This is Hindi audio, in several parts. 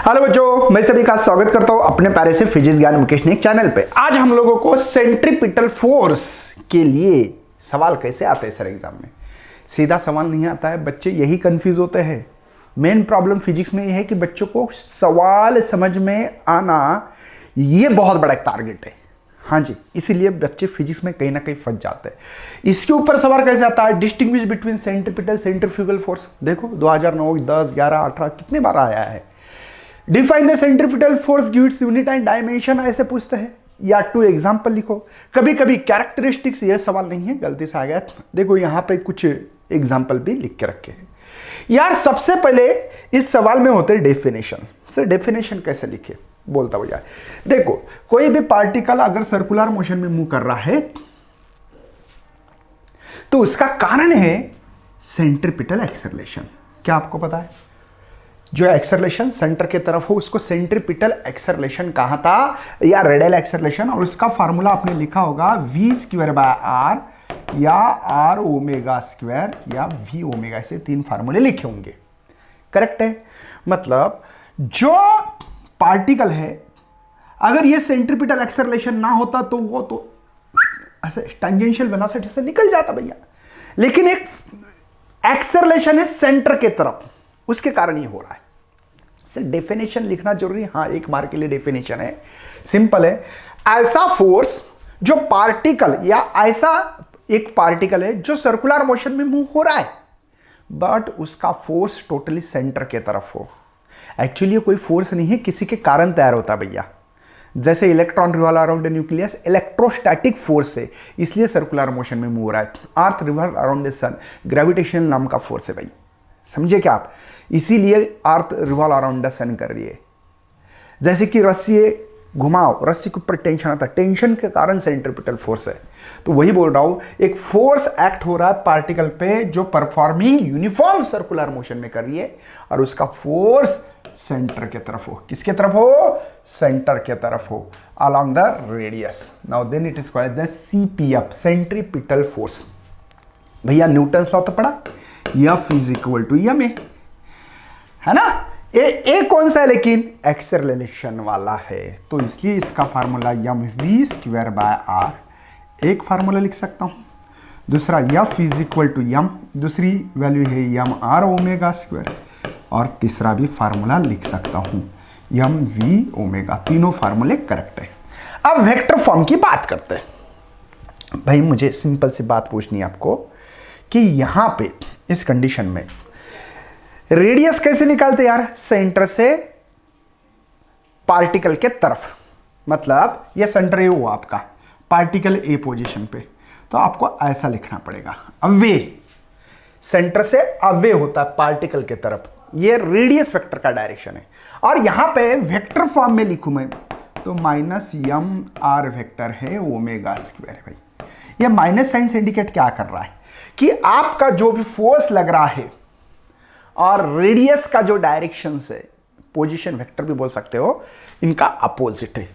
हेलो बच्चों, मैं सभी का स्वागत करता हूं अपने प्यारे से फिजिक्स ज्ञान मुकेश निक चैनल पे। आज हम लोगों को सेंट्रीपिटल फोर्स के लिए सवाल कैसे आते हैं सर एग्जाम में। सीधा सवाल नहीं आता है, बच्चे यही कंफ्यूज होते हैं। मेन प्रॉब्लम फिजिक्स में यह है कि बच्चों को सवाल समझ में आना ये बहुत बड़ा एक टारगेट है। हाँ जी, इसीलिए बच्चे फिजिक्स में कहीं ना कहीं फंस जाते हैं। इसके ऊपर सवाल कैसे आता है, distinguish between centripetal centrifugal force. देखो 2009, 10, 11, 18 कितने बार आया है। Define the centripetal force, give its unit and dimension ऐसे पूछते हैं, या 2 एग्जांपल लिखो। कभी कभी कैरेक्टरिस्टिक्स, ये सवाल नहीं है, गलती से आ गया। देखो यहां पे कुछ एग्जांपल भी लिख के रखे हैं यार। सबसे पहले इस सवाल में होते हैं डेफिनेशन। सर डेफिनेशन कैसे लिखे, बोलता हूं यार। देखो कोई भी पार्टिकल अगर सर्कुलर मोशन में मूव कर रहा है तो उसका कारण है सेंट्रीपिटल एक्सेलरेशन। क्या आपको पता है, जो एक्सेलरेशन सेंटर के तरफ हो उसको सेंट्रीपिटल एक्सेलरेशन कहा था, या रेडियल एक्सेलरेशन। और उसका फार्मूला आपने लिखा होगा v²/r या r ओमेगा² या v ओमेगा, ऐसे 3 फार्मूले लिखे होंगे। करेक्ट है। मतलब जो पार्टिकल है, अगर ये सेंट्रीपिटल एक्सेलरेशन ना होता तो वो तो ऐसे टेंजेंशियल वेलोसिटी से निकल जाता भैया। लेकिन एक एक्सेलरेशन है सेंटर के तरफ, उसके कारण ये हो रहा है। सर डेफिनेशन लिखना जरूरी है? हाँ, 1 मार्क के लिए डेफिनेशन है, सिंपल है। ऐसा फोर्स जो पार्टिकल, या ऐसा एक पार्टिकल है जो सर्कुलर मोशन में मूव हो रहा है बट उसका फोर्स टोटली सेंटर के तरफ हो। एक्चुअली कोई फोर्स नहीं है, किसी के कारण तैयार होता भैया। जैसे electron revolve around the nucleus, electrostatic force है, इसलिए सर्कुलर मोशन में मूव हो रहा है। Earth revolve around the sun, gravitation नाम का फोर्स है भाई, समझे क्या आप। इसीलिए earth revolve around the sun कर रही है। जैसे कि रस्सी घुमाओ, रस्सी के ऊपर टेंशन आता है, टेंशन के कारण सेंट्रीपिटल फोर्स है। तो वही बोल रहा हूं, एक फोर्स एक्ट हो रहा है पार्टिकल पे जो परफॉर्मिंग यूनिफॉर्म सर्कुलर मोशन में कर रही है, और उसका फोर्स सेंटर के तरफ हो। किसके तरफ हो? सेंटर के तरफ हो, along the radius. Now then it is called the CPF, centripetal force. भैया न्यूटन्स लॉ तो पढ़ा, F = ma, है ना। ए कौन सा है, लेकिन एक्सेलरेशन वाला है, तो इसलिए इसका फार्मूला mv²/r। एक फार्मूला लिख सकता हूं, दूसरा F = m, दूसरी वैल्यू है mr ओमेगा², और तीसरा भी फार्मूला लिख सकता हूं mv ओमेगा। तीनों फार्मूले करेक्ट है। अब वेक्टर फॉर्म की बात करते हैं। भाई मुझे सिंपल सी बात पूछनी है आपको कि यहां पे इस कंडीशन में रेडियस कैसे निकालते यार, सेंटर से पार्टिकल के तरफ। मतलब ये सेंटर है वो आपका, पार्टिकल ए पोजीशन पे, तो आपको ऐसा लिखना पड़ेगा, अवे। सेंटर से अवे होता है पार्टिकल के तरफ, ये रेडियस वेक्टर का डायरेक्शन है। और यहां पे वेक्टर फॉर्म में लिखूं मैं तो -mr वेक्टर है ओमेगा² है भाई। ये माइनस साइन से इंडिकेट क्या कर रहा है कि आपका जो भी फोर्स लग रहा है और रेडियस का जो डायरेक्शन से, पोजीशन वेक्टर भी बोल सकते हो, इनका अपोजिट है।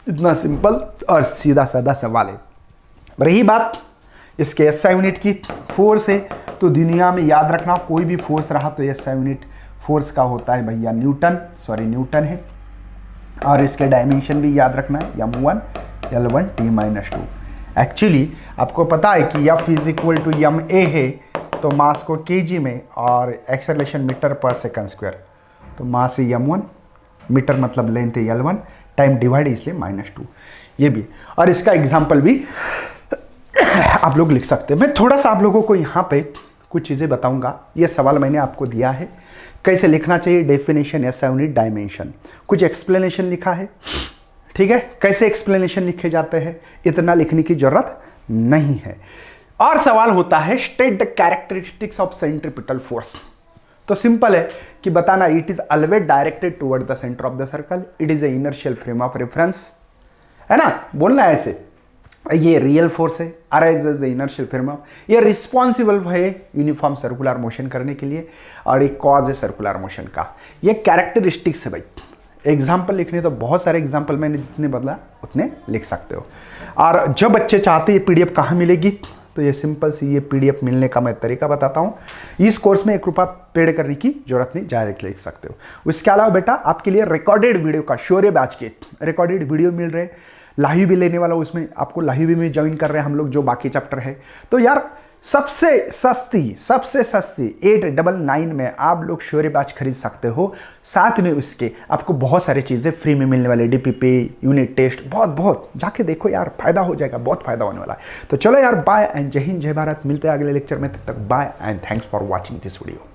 इतना सिंपल और सीधा साधा सवाल है। रही बात इसके SI यूनिट की, फोर्स है तो दुनिया में याद रखना, कोई भी फोर्स रहा तो SI यूनिट फोर्स का होता है भैया न्यूटन है। और इसके डायमेंशन भी याद रखना है, m1 L1 T-2। एक्चुअली आपको पता है कि F = ma है, तो मास को kg में और एक्सेलरेशन मीटर/सेकंड², तो मास है m1, मीटर मतलब लेंथ है L1, टाइम डिवाइड इसलिए -2, ये भी। और इसका एग्जांपल भी आप लोग लिख सकते हैं। मैं थोड़ा सा आप लोगों को यहाँ पे कुछ चीज़ें बताऊंगा। ये सवाल मैंने आपको दिया है, कैसे लिखना चाहिए, डेफिनेशन, SI यूनिट, डायमेंशन, कुछ एक्सप्लेनेशन लिखा है, ठीक है। कैसे एक्सप्लेनेशन लिखे जाते हैं, इतना लिखने की जरूरत नहीं है। और सवाल होता है state the characteristics of centripetal force. तो सिंपल है कि बताना, it is always directed toward the centre of the circle, it is the inertial frame of reference, है ना, बोलना है ऐसे। ये रियल फोर्स है, arises the inertial frame of, ये रिस्पॉन्सिबल है यूनिफॉर्म सर्कुलर मोशन करने के लिए, और एक कॉज है सर्कुलर मोशन का। ये कैरेक्टरिस्टिक्स है भाई। एग्जाम्पल लिखने तो बहुत सारे एग्जाम्पल मैंने जितने बदला उतने लिख सकते हो। और जब बच्चे चाहते हैं PDF कहाँ मिलेगी, तो ये सिंपल सी ये पीडीएफ मिलने का मैं तरीका बताता हूँ। इस कोर्स में 1 रुपया पेड करने की जरूरत नहीं, डायरेक्ट ले सकते हो। उसके अलावा बेटा आपके लिए रिकॉर्डेड वीडियो का शौर्य बैच के रिकॉर्डेड वीडियो मिल रहे, लाइव भी लेने वाला हूँ, उसमें आपको लाइव में ज्वाइन कर रहे हैं हम लोग जो बाकी चैप्टर है। तो यार सबसे सस्ती 899 में आप लोग शौर्य बैच खरीद सकते हो। साथ में उसके आपको बहुत सारी चीज़ें फ्री में मिलने वाले, डीपीपी, यूनिट टेस्ट, बहुत जाके देखो यार, फायदा हो जाएगा, बहुत फायदा होने वाला है। तो चलो यार, बाय एंड जय हिंद जय भारत। मिलते हैं अगले लेक्चर में, तब तक bye and thanks for watching this video.